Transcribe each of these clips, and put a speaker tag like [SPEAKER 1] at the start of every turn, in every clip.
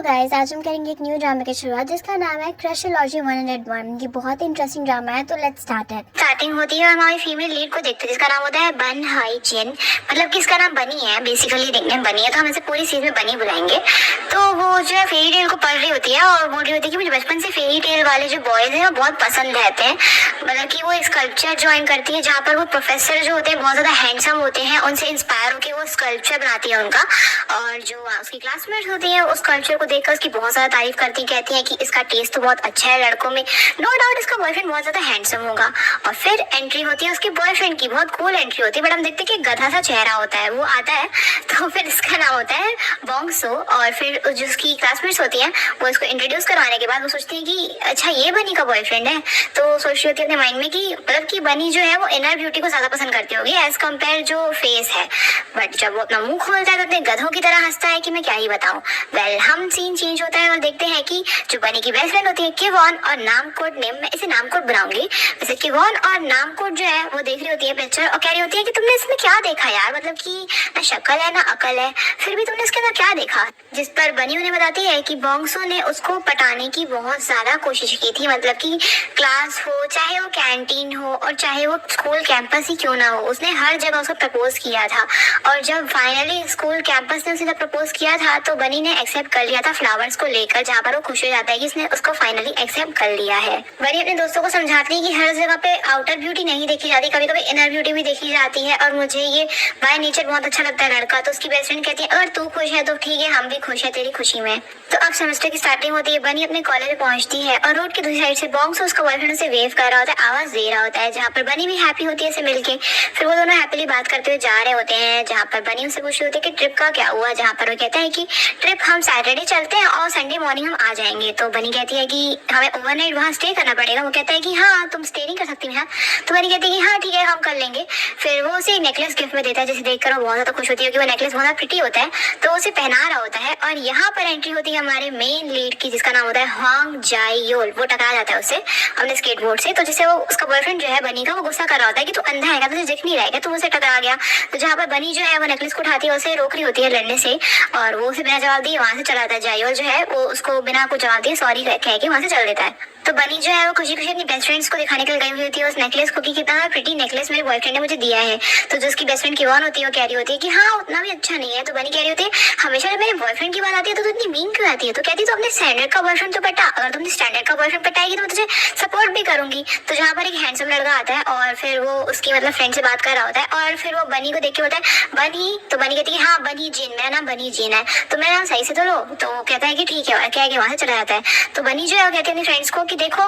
[SPEAKER 1] Guys, आज हम करेंगे एक न्यू ड्रामा की शुरुआत जिसका नाम है क्रशोलॉजी 101। ये बहुत ही इंटरेस्टिंग ड्रामा है, तो लेट्स स्टार्ट इट। स्टार्टिंग होती है हमारी फीमेल लीड को देखते हैं जिसका नाम होता है बन हाई जिन, मतलब कि इसका नाम बनी है। बेसिकली देखने में बनी है, तो हम इसे पूरी सीरीज में बनी बुलाएंगे। तो वो जो है फेरी टेल को पढ़ रही होती है और बोल रही होती है कि मुझे बचपन से फेरी टेल वाले जो बॉयज हैं वो बहुत पसंद रहते हैं। मतलब कि वो एक स्कल्पचर ज्वाइन करती है जहाँ पर वो प्रोफेसर जो होते हैं बहुत ज्यादा हैंडसम होते हैं, उनसे इंस्पायर होकर वो स्कल्पचर बनाती है उनका। और जो उसकी क्लासमेट्स होती है उस स्कल्पचर को देखकर उसकी बहुत ज्यादा तारीफ करती, कहती है कि इसका टेस्ट तो बहुत अच्छा है लड़कों में, नो डाउट इसका बॉयफ्रेंड बहुत ज्यादा हैंडसम होगा। और फिर एंट्री होती है उसके बॉयफ्रेंड की, बहुत कूल एंट्री होती है, बट हम देखते हैं कि गधा सा चेहरा होता है, वो आता है। तो फिर इसका नाम होता है बोंगसो। और फिर जो उसकी क्लासमेट्स होती हैं वो इसको इंट्रोड्यूस करवाने के बाद वो सोचती है कि अच्छा ये बनी का बॉयफ्रेंड है। तो सोच रही होती है अपने माइंड में कि मतलब कि बनी जो है वो इनर ब्यूटी को ज्यादा पसंद करती होगी एज कम्पेयर जो फेस है। बट जब वो अपना मुंह खोलता है तो अपने गधों की तरह हंसता है कि मैं क्या ही बताऊं। वेल हम सीन चेंज होता है और देखते हैं कि जो बनी की बेस्ट फ्रेंड होती है किवॉन, और नाम कोड नेम, मैं इसे नाम कोड बनाऊंगी वैसे, किवॉन और नाम कोड जो है वो देख रही होती है पिक्चर और कह रही होती है कि तुमने इसमें क्या देखा यार, मतलब कि ना शक्ल है ना अकल है, फिर भी तुमने इसके अंदर क्या देखा। जिस पर बनी उन्हें बताती है कि बोंगसो ने उसको पटाने की बहुत ज्यादा कोशिश की थी, मतलब कि क्लास हो चाहे वो कैंटीन हो और चाहे वो स्कूल कैंपस ही क्यों ना हो, उसने हर जगह उसको प्रपोज किया था। और जब फाइनली स्कूल कैंपस ने उसे प्रपोज किया था तो बनी ने एक्सेप्ट कर लिया था फ्लावर्स को लेकर, जहाँ पर वो खुश हो जाता है कि इसने उसको फाइनली एक्सेप्ट कर लिया है। बनी अपने दोस्तों को समझाती है कि हर जगह पे आउटर ब्यूटी नहीं देखी जाती, कभी कभी इनर ब्यूटी भी देखी जाती है, और मुझे ये बाय नेचर बहुत अच्छा लगता है लड़का। तो उसकी बेस्ट फ्रेंड कहती है अगर तू खुश है तो ठीक है, हम भी खुश है तेरी खुशी में। तो अब सेमेस्टर की स्टार्टिंग होती है, बनी अपने कॉलेज में पहुंचती है और रोड की दूसरी साइड से बोंगसो उसका बॉयफ्रेंड उसे वेव कर रहा होता है, आवाज दे रहा होता है, जहाँ पर बनी भी हैप्पी होती है इसे मिलके। फिर वो दोनों हैप्पीली बात करते हुए जा रहे होते हैं, जहाँ पर बनी उनसे पूछ रही होती है कि ट्रिप का क्या हुआ, जहाँ पर वो कहता है कि ट्रिप हम सैटरडे चलते हैं और संडे मॉर्निंग हम आ जाएंगे। तो बनी कहती है कि हमें ओवरनाइट वहाँ स्टे करना पड़ेगा। वो कहता है कि हाँ तुम स्टे नहीं कर सकती हैं। तो बनी कहती है कि हाँ ठीक है हम कर लेंगे। फिर वो उसे नेकलेस गिफ्ट में देता है, जिसे देखकर वो बहुत ज्यादा खुश होती है कि वो नेकलेस बहुत प्रिटी होता है, तो उसे पहना रहा होता है। और यहाँ पर एंट्री होती है हमारे मेन लीड की जिसका नाम होता है हॉन्ग जाइयोल। वो टकरा जाता है उससे अपने स्केटबोर्ड से, तो जिससे वो उसका बॉयफ्रेंड जो है बनी का वो गुस्सा कर रहा होता है कि तू अंधा है क्या, तुझे दिख नहीं रहेगा, तो उसे टकरा गया। तो जहाँ पर बनी जो है वो नेकलेस को उठाती है, उसे रोक रही होती है लड़ने से, और वो उसे बिना जवाब दिए वहां से चला जाता है। जाइयोल जो है वो उसको बिना कुछ जवाब दिए सॉरी कह के वहां से चल देता है। तो बनी जो है वो खुशी खुशी अपनी बेस्ट फ्रेंड्स को दिखाने के लिए गई हुई होती है उस नेकलेस को कि कितना प्रिटी नेकलेस मेरे बॉयफ्रेंड ने मुझे दिया है। तो जो उसकी बेस्ट फ्रेंड किवॉन होती है वो कह रही होती है कि हाँ उतना भी अच्छा नहीं है। तो बनी कह रही होती है हमेशा जब मेरे बॉयफ्रेंड की बात आती है तो इतनी मीन क्यों आती है। तो कहती है तो अपने स्टैंडर्ड का बॉयफ्रेंड तो पटा, अगर तुमने स्टैंडर्ड का बॉयफ्रेंड पटाएगी तो मैं तुझे सपोर्ट भी करूंगी। तो जहाँ पर एक हैंडसम लड़का आता है और फिर वो उसकी मतलब फ्रेंड से बात कर रहा होता है, और फिर वो बनी को देख के बोलता है बनी। तो बनी कहती है हाँ बनी जिन, मेरा नाम बनी जिन है, तो मेरा नाम सही से तो लो। तो कहता है कि ठीक है, कह के वहां से चला जाता है। तो बनी जो है वो कहती है अपनी फ्रेंड्स को कि देखो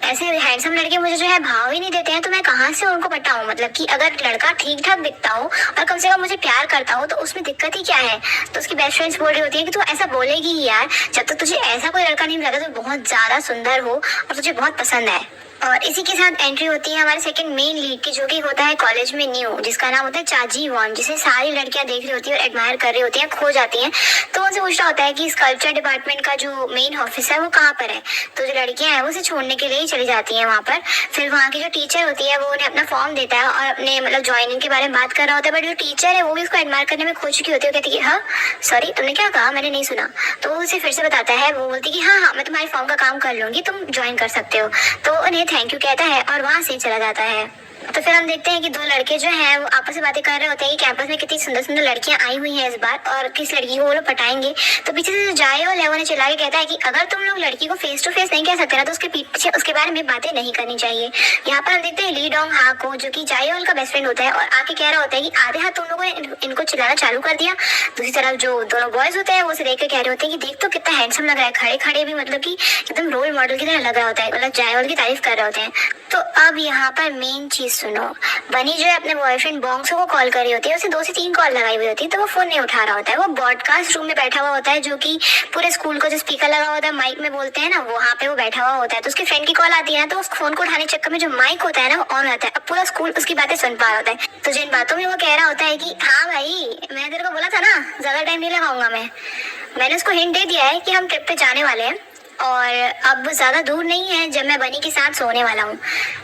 [SPEAKER 1] ऐसे हैंडसम लड़के मुझे जो है भाव ही नहीं देते हैं, तो मैं कहाँ से उनको पटाऊं। मतलब कि अगर लड़का ठीक ठाक दिखता हो और कम से कम मुझे प्यार करता हो तो उसमें दिक्कत ही क्या है। तो उसकी बेस्ट फ्रेंड्स बोल रही होती है कि तू ऐसा बोलेगी ही यार, जब तक तुझे ऐसा कोई लड़का नहीं मिला तो बहुत ज्यादा सुंदर हो और तुझे बहुत पसंद है। और इसी के साथ एंट्री होती है हमारे सेकंड मेन लीड की, जो कि होता है कॉलेज में न्यू, जिसका नाम होता है चाजी वॉन, जिसे सारी लड़कियां देख रही होती है और एडमायर कर रही होती हैं, खो जाती हैं। तो उनसे पूछना होता है कि स्कल्पचर डिपार्टमेंट का जो मेन ऑफिस है वो कहाँ पर है। तो जो लड़कियां हैं वो उसे छोड़ने के लिए ही चली जाती हैं वहाँ पर। फिर वहाँ की जो टीचर होती है वो उन्हें अपना फॉर्म देता है और अपने मतलब ज्वाइनिंग के बारे में बात कर रहा होता है, बट जो टीचर है वो भी उसको एडमायर करने में खो चुकी होती है। कहती है हाँ सॉरी तुमने क्या कहा, मैंने नहीं सुना। तो वो उसे फिर से बताता है, वो बोलती है कि हाँ मैं तुम्हारे फॉर्म का काम कर लूंगी, तुम ज्वाइन कर सकते हो। तो उन्हें थैंक यू कहता है और वहां से चला जाता है। तो फिर हम देखते हैं कि दो लड़के जो हैं वो आपस में बातें कर रहे होते हैं कि कैंपस में कितनी सुंदर सुंदर लड़कियां आई हुई हैं इस बार और किस लड़की को वो लोग पटाएंगे। तो पीछे से जाए और लेवो ने चिल्ला के कहता है कि अगर तुम लोग लड़की को फेस टू फेस नहीं कह सकते ना तो उसके पीछे उसके बारे में बातें नहीं करनी चाहिए। यहाँ पर हम देखते हैं ली डोंग हा को, जो कि जायोल का बेस्ट फ्रेंड होता है, और आके कह रहा होता है कि आधे हाथ तुम लोगों ने इनको चिल्लाना चालू कर दिया। दूसरी तरफ जो दोनों बॉयज होते हैं वो उसे देख के कह रहे होते हैं कि देख तो कितना हैंडसम लग रहा है, खड़े खड़े भी मतलब कि एकदम रोल मॉडल की तरह लग रहा होता है, मतलब जायोल की तारीफ कर रहे होते हैं। तो अब यहाँ पर मेन चीज सुनो, बनी जो है अपने बॉयफ्रेंड बोंगसो को कॉल कर रही होती है, उसे 2 से 3 कॉल लगाई हुई होती है, तो वो फोन नहीं उठा रहा होता है। वो ब्रॉडकास्ट रूम में बैठा हुआ होता है, जो कि पूरे स्कूल को जो स्पीकर लगा होता है माइक में बोलते हैं ना, वहाँ पे वो बैठा हुआ होता है। तो उसकी फ्रेंड की कॉल आती है ना, तो उस फोन को उठाने के चक्कर में जो माइक होता है ना वो ऑन रहता है। अब पूरा स्कूल उसकी बातें सुन पा रहा होता है। तो जिन बातों में वो कह रहा होता है कि हाँ भाई मैंने तेरे को बोला था ना ज्यादा टाइम नहीं लगाऊंगा, मैंने उसको हिंट दे दिया है कि हम ट्रिप पे जाने वाले हैं और अब ज्यादा दूर नहीं है जब मैं बनी के साथ सोने वाला हूँ।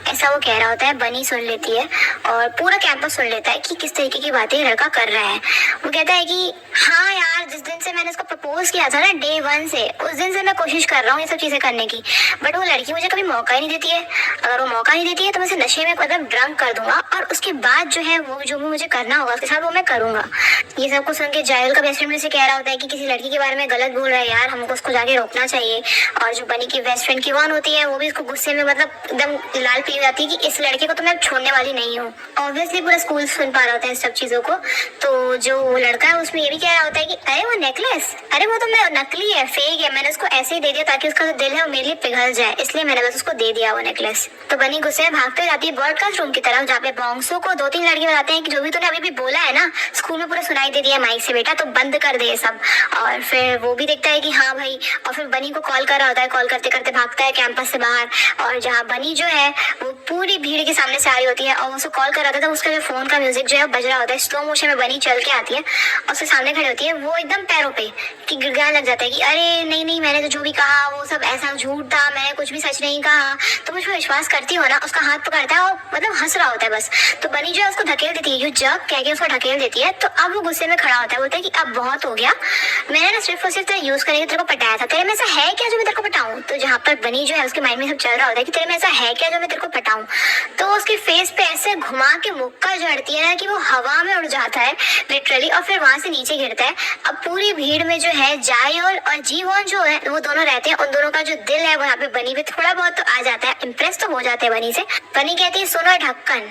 [SPEAKER 1] ऐसा वो कह रहा होता है। बनी सुन लेती है और पूरा कैंपस सुन लेता है कि किस तरीके की बातें लड़का कर रहा है। वो कहता है कि हाँ यार, जिस दिन से मैंने उसको प्रपोज किया था ना, डे 1 से, उस दिन से मैं कोशिश कर रहा हूँ ये सब चीजें करने की, बट वो लड़की मुझे कभी मौका ही नहीं देती है। अगर वो मौका नहीं देती है तो मैं उसे नशे में मतलब ड्रंक कर दूंगा और उसके बाद जो है वो जो भी मुझे करना होगा उसके साथ वो मैं करूंगा। ये सब कुछ सुन के जायल का बेस्ट फ्रेंड से कह रहा होता है कि किसी लड़की के बारे में गलत बोल रहा है यार, हमको उसको जाके रोकना चाहिए। और जो बनी की बेस्ट फ्रेंड किवान होती है वो भी उसको गुस्से में मतलब एकदम लाल पी जाती है कि इस लड़के को तो मैं छोड़ने वाली नहीं हूँ। ऑब्वियसली पूरा स्कूल सुन पा रहा होता है इस सब चीजों को। तो जो लड़का है उसमें ये भी कह रहा होता है कि अरे वो नेकलेस, अरे वो तो मैं नकली है, फेक है, मैंने उसको ऐसे ही दे दिया ताकि उसका जो दिल है वो मेरे लिए पिघल जाए, इसलिए मैंने बस उसको दे दिया वो नेकलेस। तो बनी गुस्से में भागते जाती है ब्रॉडकास्ट रूम की तरफ, जहाँ पे बॉन्सो को 2-3 लड़के बताते हैं कि जो भी तूने अभी भी बोला है ना स्कूल में पूरा सुनाई दे दिया माइक से बेटा, तो बंद कर दे ये सब। और फिर वो भी देखता है कि हाँ भाई, और फिर बनी को कॉल कर रहा होता है, कॉल करते करते भागता है कैंपस से बाहर। और जहाँ बनी जो है वो पूरी भीड़ के सामने से आ रही होती है और उसको कॉल कर रहा था, उसका जो फोन का म्यूजिक जो है बज रहा होता है, स्लो मोशन में बनी चल के आती है और उसके सामने खड़ी होती है। वो एकदम पैरों पे कि गिड़गिड़ाने लग जाता है कि अरे नहीं नहीं, मैंने तो जो भी कहा वो सब ऐसा झूठ था, मैंने कुछ भी सच नहीं कहा, तो मुझ पर विश्वास करती हो ना। उसका हाथ पकड़ता है और मतलब हंस रहा होता है बस। तो बनी जो है उसको धकेल देती है, यू जग कह के उसको ढकेल देती है। तो अब वो गुस्से में खड़ा होता है, बोलता है कि अब बहुत हो गया, मैंने ना सिर्फ और सिर्फ तेरा यूज करके तेरे को पटाया था, तेरे में ऐसा है क्या जो मैं तेरे को पटाऊं। तो जहाँ पर बनी जो है उसके माइंड में सब चल रहा होता है कि तेरे में ऐसा है क्या जो मैं तेरे को पटाऊं। तो उसके फेस पे ऐसे घुमा के मुक्का जड़ती है ना कि वो हवा में उड़ जाता है लिटरली, और फिर वहां से नीचे गिरता है। अब पूरी भीड़ में जो है जायोल और जीवोन जो है वो दोनों रहते हैं, उन दोनों का जो दिल है वो यहाँ पे बनी पे थोड़ा बहुत तो आ जाता है, इम्प्रेस तो हो जाते हैं बनी से। बनी कहती है सुनो ढक्कन,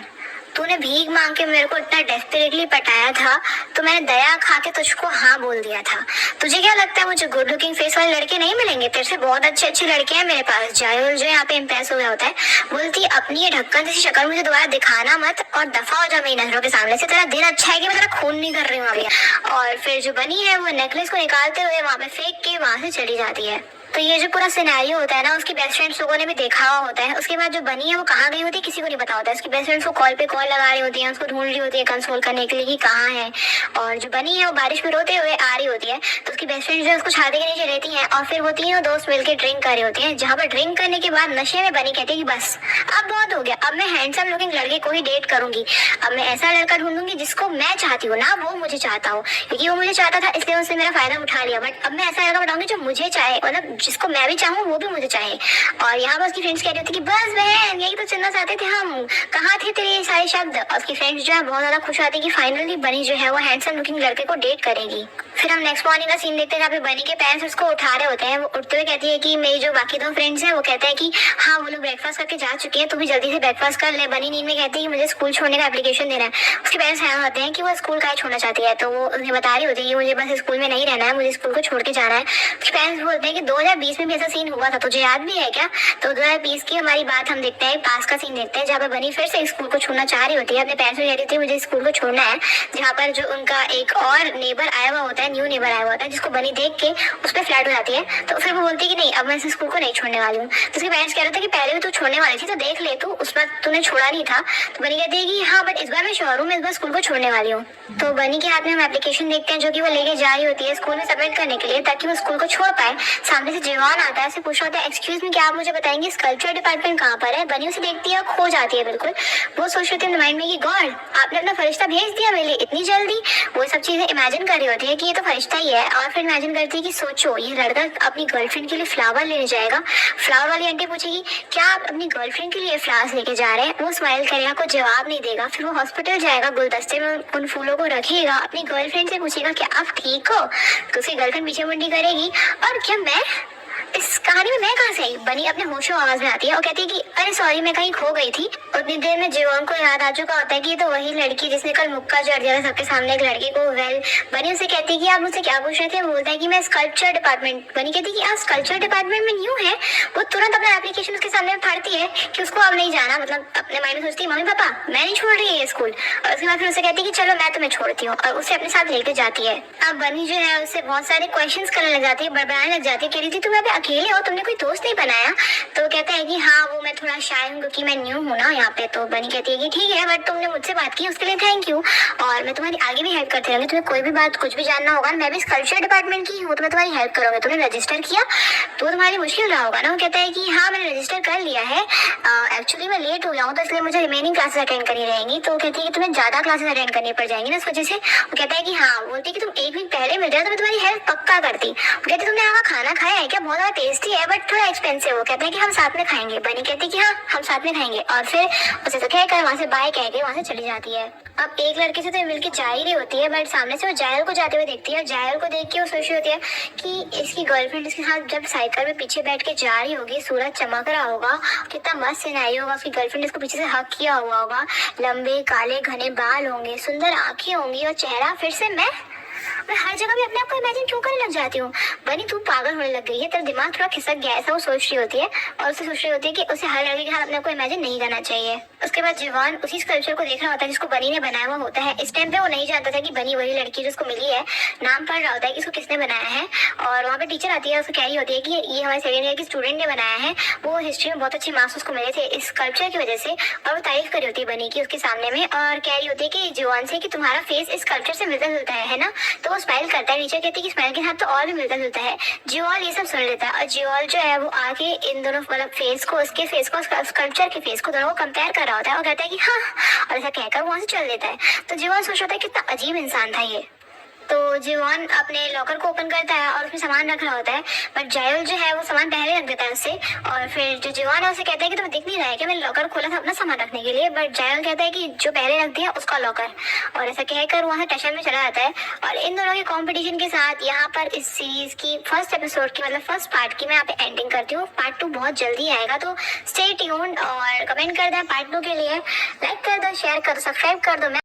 [SPEAKER 1] तूने भीख मांग के मेरे को इतना डेस्परेटली पटाया था तो मैंने दया खा के तुझको हाँ बोल दिया था। तुझे क्या लगता है मुझे गुड लुकिंग फेस वाले लड़के नहीं मिलेंगे? तेरे से बहुत अच्छे अच्छे लड़के हैं मेरे पास। जायोल जो यहाँ पे इम्प्रेस हो गया होता है, बोलती अपनी ये ढक्कन जैसी शक्ल मुझे दोबारा दिखाना मत और दफा हो जा मेरी नजरों के सामने से। तेरा दिन अच्छा है कि मैं तेरा खून नहीं कर रही हूँ अभी। और फिर जो बनी है वो नेकलेस को निकालते हुए वहां पे फेंक के वहां से चली जाती है। तो ये जो पूरा सिनेरियो होता है ना उसकी बेस्ट फ्रेंड्स लोगों ने भी देखा हुआ होता है। उसके बाद जो बनी है वो कहाँ गई होती है किसी को नहीं पता होता है। उसकी बेस्ट फ्रेंड्स को कॉल पे कॉल लगा रही होती है, उसको ढूंढ रही होती है कंसोल करने के लिए कि कहाँ है। और जो बनी है वो बारिश में रोते हुए आ रही होती है, तो उसकी बेस्ट फ्रेंड जो है उसको छाते के नीचे रहती है और फिर वो तीनों दोस्त मिलकर ड्रिंक कर रही होती है। जहाँ पर ड्रिंक करने के बाद नशे में बनी कहती है कि बस अब बहुत हो गया, अब मैं हैंडसम लुकिंग लड़के को ही डेट करूंगी, अब मैं ऐसा लड़का ढूंढूंगी जिसको मैं चाहती हूँ ना वो मुझे चाहता हूँ, क्योंकि वो मुझे चाहता था इसलिए उसने मेरा फायदा उठा लिया। बट अब मैं ऐसा लड़का बताऊंगी जो मुझे चाहे, मतलब जिसको मैं भी चाहूँ वो भी मुझे चाहे। और यहाँ पर उसकी फ्रेंड्स कह रही होती कि बस बहन यही तो सुनना चाहते थे हम, कहाँ थे तेरे ये सारे शब्द। और उसकी फ्रेंड्स जो है बहुत ज्यादा खुश आती है कि फाइनली बनी जो है वो हैंडसम लुकिंग लड़के को डेट करेगी। फिर हम नेक्स्ट मॉर्निंग का सीन देखते हैं जहाँ पे बनी के पेरेंट्स उसको उठा रहे होते हैं। वो उठते हुए कहती है कि मेरी जो बाकी 2 फ्रेंड्स हैं वो कहते हैं कि हाँ वो लोग ब्रेकफास्ट करके जा चुके हैं, तो भी जल्दी से ब्रेकफास्ट कर ले। बनी नींद में कहती है कि मुझे स्कूल छोड़ने का एप्लीकेशन देना है। उसके पेरेंट्स हैरान होते हैं कि वो स्कूल का छोड़ना चाहती है, तो वो उन्हें बता रही होती है कि मुझे बस स्कूल में नहीं रहना है, मुझे स्कूल को छोड़ के जाना है। उसके पेरेंट्स बोलते हैं कि 2020 में भी ऐसा सीन हुआ था, तुझे याद भी है क्या? तो 2020 की हमारी बात हम देखते हैं, पास का सीन देखते हैं जहाँ पर बनी फिर से स्कूल को छोड़ना चाह रही होती है। अपने पेरेंट्स से कह रही थी मुझे स्कूल को छोड़ना है, जहाँ पर जो उनका एक और नेबर आया हुआ होता है, न्यू नेबर आया हुआ होता है, जिसको बनी देख के उस पर फ्लैट हो जाती है। तो फिर वो बोलती है कि नहीं अब मैं इस स्कूल को नहीं छोड़ने वाली हूँ। तो उसके पेरेंट्स कह रहे थे कि पहले भी तू छोड़ने वाली थी तो देख ले, तू उस बार तूने छोड़ा नहीं था। तो बनी कहती है कि हाँ बट इस बार मैं श्योर हूँ, मैं इस बार स्कूल को छोड़ने वाली हूँ। तो बनी के हाथ में हम एप्लीकेशन देखते हैं जो कि वो लेके जा रही होती है स्कूल में सबमिट करने के लिए ताकि वो स्कूल को छोड़ पाए। सामने से जीवान आता है, उसे पूछा होता है एक्सक्यूज मी क्या आप मुझे बताएंगे स्कल्पचर डिपार्टमेंट कहाँ पर है? बनी उसे देखती है और खो जाती है बिल्कुल। वो सोच रही थी माइंड में कि गॉड आपने अपना फरिश्ता भेज दिया मेरे लिए इतनी जल्दी। वो सब चीजें इमेजिन कर रही होती है कि ये तो फरिश्ता ही है। और फिर इमेजिन करती है कि सोचो ये लड़का अपनी गर्लफ्रेंड के लिए फ्लावर लेने जाएगा, फ्लावर वाली आंटी पूछेगी क्या आप अपनी गर्लफ्रेंड के लिए फ्लावर्स लेके जा रहे हैं? वो स्माइल करेगा, कोई जवाब नहीं देगा। फिर वो हॉस्पिटल जाएगा, गुलदस्ते में उन फूलों को रखेगा, अपनी गर्लफ्रेंड से पूछेगा क्या आप ठीक हो? तो उसकी गर्लफ्रेंड पीछे मुंडी करेगी और क्या मैं इस कहानी में मैं कहाँ से आई? बनी अपने होशो आवाज में आती है और कहती है कि अरे सॉरी मैं कहीं खो गई थी। उतनी देर में जीवन को याद आ चुका होता है कि ये तो वही लड़की जिसने कल मुक्का जड़ दिया था सबके सामने एक लड़के को। वेल बनी उसे कहती है कि आप मुझसे क्या पूछ रहे थे? बोलता है कि मैं स्कल्पचर डिपार्टमेंट। बनी कहती है कि आप स्कल्पचर डिपार्टमेंट में न्यू है। वो तुरंत अपना एप्लीकेशन उसके सामने फाड़ती है कि उसको अब नहीं जाना, मतलब अपने माइंड में सोचती है मम्मी पापा मैं नहीं छोड़ रही है ये स्कूल। और उसके बाद फिर उसे कहती है कि चलो मैं तुम्हें छोड़ती हूँ और उसे अपने साथ लेकर जाती है। अब बनी जो है उससे बहुत सारे क्वेश्चन करने लग जाती है, बड़बड़ाने लग जाती है, कह रही थी तुम्हें अकेले हो, तुमने कोई दोस्त नहीं बनाया? तो कहता है कि हाँ वो मैं थोड़ा शाय हूँ क्योंकि मैं न्यू हूँ ना यहाँ पे। तो बनी कहती है कि ठीक है, बट तुमने मुझसे बात की उसके लिए थैंक यू, और मैं तुम्हारी आगे भी हेल्प करती रहूंगी। तुम्हें कोई भी बात कुछ भी जानना होगा, मैं भी कल्चर डिपार्टमेंट की हूँ तो मैं तुम्हारी हेल्प करूंगी। तुमने रजिस्टर किया तो तुम्हारी मुश्किल रहा होगा ना? वो कहता है कि हाँ मैंने रजिस्टर कर लिया है, एक्चुअली मैं लेट हो गया हूँ तो इसलिए मुझे रिमेनिंग क्लासेस अटेंड करनी रहेंगी। तो कहती है कि तुम्हें ज्यादा क्लासेस अटेंड करनी पड़ जाएंगी ना इस वजह से। वो कहता है कि हाँ, बोलती है कि तुम एक वीक पहले मिल जाए तो मैं तुम्हारी हेल्प पक्का करती। वो कहती है तुमने यहाँ खाना खाया है क्या? बहुत ज्यादा टेस्टी है बट थोड़ा एक्सपेंसिव। वो कहता है कि हम साथ में खाएंगे। बनी कहती है कि हाँ हम साथ में खाएंगे, और फिर उसे तो कहकर वहाँ से बाय कह के वहाँ से चली जाती है। अब एक लड़के से तो मिलकर जा ही रही होती है, बट सामने से वो जायल को जाते हुए देखती है, और जायल को देख के वो सोच रही होती है कि इसकी गर्लफ्रेंड इसके साथ जब साइकिल में पीछे बैठ के जा रही होगी, सूरज चमक रहा होगा, कितना मस्त सिनारी होगा, उसकी गर्लफ्रेंड इसको पीछे से हक किया हुआ होगा, लंबे काले घने बाल होंगे, सुंदर आंखें होंगी, और चेहरा फिर से मैं हर जगह भी अपने आप को इमेजिन क्यों करने लग जाती हूँ? बनी तू पागल होने लग गई है, तेरा दिमाग थोड़ा खिसक गया, ऐसा वो सोच रही होती है। और उसे सोच रही होती है कि उसे हर लड़के के साथ अपने आप को इमेजिन नहीं करना चाहिए। उसके बाद जीवान उसी स्कल्पचर को देख रहा होता है जिसको बनी ने बनाया हुआ होता है। इस टाइम पे वो नहीं जानता था कि बनी वही लड़की जिसको मिली है, नाम पढ़ रहा होता है कि इसको किसने बनाया है। और वहाँ पे टीचर आती है, उसको कह रही होती है कि ये हमारे सेकेंड ईयर की स्टूडेंट ने बनाया है, वो हिस्ट्री में बहुत अच्छे मार्क्स उसको मिले थे इस स्कल्पचर की वजह से। और वो तारीफ करी होती है बनी की उसके सामने में, और कह रही होती है कि जीवान से कि तुम्हारा फेस इस स्कल्पचर से मिलता जुलता है ना? तो वो स्माइल करता है। नीचे कहती है कि स्माइल के साथ तो और भी मिलता जुलता है। जियोल ये सब सुन लेता है, और जियोल जो है वो आके इन दोनों मतलब फेस को, उसके फेस को, स्कल्पचर के फेस को, दोनों को कंपेयर कर रहा होता है, और कहता है कि हाँ, और ऐसा कहकर वहां से चल देता है। तो जियोल सोच रहा था कितना अजीब इंसान था ये। तो जीवन अपने लॉकर को ओपन करता है और उसमें सामान रख रहा होता है, बट जायल जो है वो सामान पहले रख देता है उससे। और फिर जो जीवन है उसे कहता है कि तुम्हें दिख नहीं रहा है कि मैंने लॉकर खोला था अपना सामान रखने के लिए, बट जायल कहता है कि जो पहले रख दिया उसका लॉकर, और ऐसा कहकर वहाँ से टशन में चला जाता है। और इन दोनों के कॉम्पिटिशन के साथ यहाँ पर इस सीरीज की फर्स्ट एपिसोड की मतलब फर्स्ट पार्ट की मैं यहाँ पे एंडिंग करती हूँ। पार्ट 2 बहुत जल्दी आएगा, तो स्टे ट्यून्ड और कमेंट कर दें पार्ट 2 के लिए। लाइक कर दो, शेयर कर दो, सब्सक्राइब कर दो।